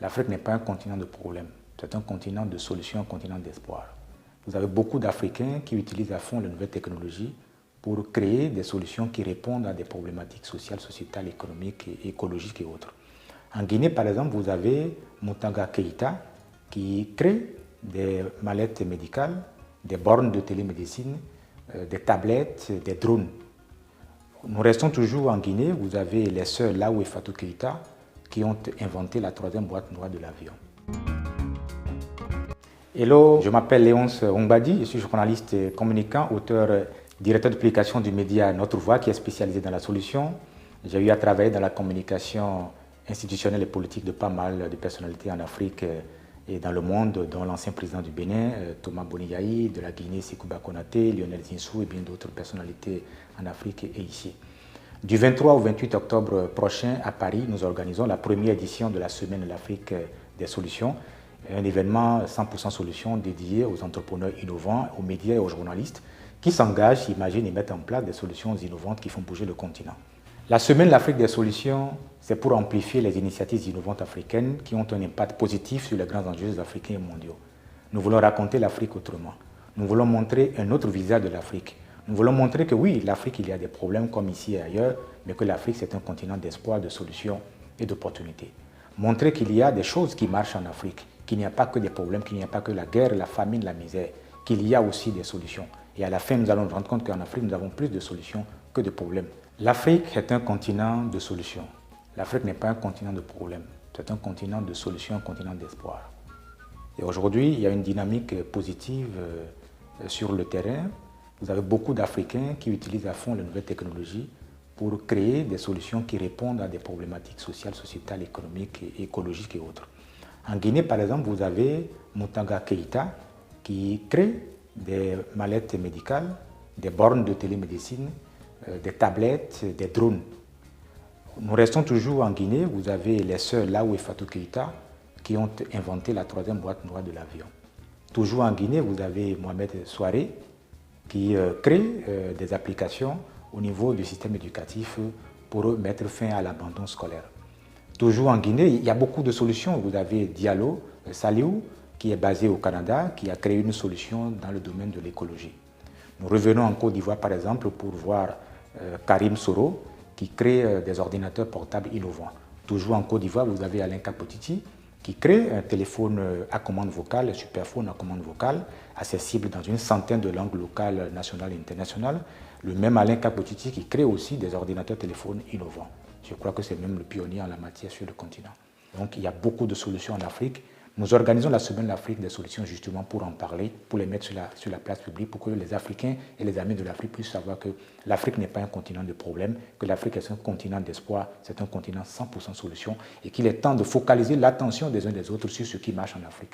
L'Afrique n'est pas un continent de problèmes, c'est un continent de solutions, un continent d'espoir. Vous avez beaucoup d'Africains qui utilisent à fond les nouvelles technologies pour créer des solutions qui répondent à des problématiques sociales, sociétales, économiques, écologiques et autres. En Guinée, par exemple, vous avez Moutaga Keïta qui crée des mallettes médicales, des bornes de télémédecine, des tablettes, des drones. Nous restons toujours en Guinée, vous avez les sœurs Laou et Fatou Keïta qui ont inventé la troisième boîte noire de l'avion. Hello, je m'appelle Léonce Ongbadi, je suis journaliste et communicant, auteur, directeur de publication du média Notre Voix qui est spécialisé dans la solution. J'ai eu à travailler dans la communication institutionnelle et politique de pas mal de personnalités en Afrique et dans le monde, dont l'ancien président du Bénin, Thomas Boniaï, de la Guinée, Sékouba Konaté, Lionel Zinsou et bien d'autres personnalités en Afrique et ici. Du 23 au 28 octobre prochain à Paris, nous organisons la première édition de la Semaine de l'Afrique des solutions, un événement 100% solutions dédié aux entrepreneurs innovants, aux médias et aux journalistes qui s'engagent, imaginent et mettent en place des solutions innovantes qui font bouger le continent. La Semaine de l'Afrique des solutions, c'est pour amplifier les initiatives innovantes africaines qui ont un impact positif sur les grands enjeux africains et mondiaux. Nous voulons raconter l'Afrique autrement. Nous voulons montrer un autre visage de l'Afrique. Nous voulons montrer que oui, l'Afrique, il y a des problèmes comme ici et ailleurs, mais que l'Afrique, c'est un continent d'espoir, de solutions et d'opportunités. Montrer qu'il y a des choses qui marchent en Afrique, qu'il n'y a pas que des problèmes, qu'il n'y a pas que la guerre, la famine, la misère, qu'il y a aussi des solutions. Et à la fin, nous allons nous rendre compte qu'en Afrique, nous avons plus de solutions que de problèmes. L'Afrique est un continent de solutions. L'Afrique n'est pas un continent de problèmes, c'est un continent de solutions, un continent d'espoir. Et aujourd'hui, il y a une dynamique positive sur le terrain. Vous avez beaucoup d'Africains qui utilisent à fond les nouvelles technologies pour créer des solutions qui répondent à des problématiques sociales, sociétales, économiques, écologiques et autres. En Guinée, par exemple, vous avez Moutaga Keïta qui crée des mallettes médicales, des bornes de télémédecine, des tablettes, des drones. Nous restons toujours en Guinée, vous avez les sœurs Laou et Fatou Keïta qui ont inventé la troisième boîte noire de l'avion. Toujours en Guinée, vous avez Mohamed Souaré qui crée des applications au niveau du système éducatif pour mettre fin à l'abandon scolaire. Toujours en Guinée, il y a beaucoup de solutions. Vous avez Diallo Saliou qui est basé au Canada, qui a créé une solution dans le domaine de l'écologie. Nous revenons en Côte d'Ivoire par exemple pour voir Karim Soro qui crée des ordinateurs portables innovants. Toujours en Côte d'Ivoire, vous avez Alain Kapotiti qui crée un téléphone à commande vocale, un superphone à commande vocale, accessible dans une centaine de langues locales, nationales et internationales. Le même Alain Kapotiti qui crée aussi des ordinateurs téléphones innovants. Je crois que c'est même le pionnier en la matière sur le continent. Donc il y a beaucoup de solutions en Afrique. Nous organisons la Semaine de l'Afrique des solutions justement pour en parler, pour les mettre sur la place publique, pour que les Africains et les amis de l'Afrique puissent savoir que l'Afrique n'est pas un continent de problèmes, que l'Afrique est un continent d'espoir, c'est un continent 100% solution et qu'il est temps de focaliser l'attention des uns des autres sur ce qui marche en Afrique.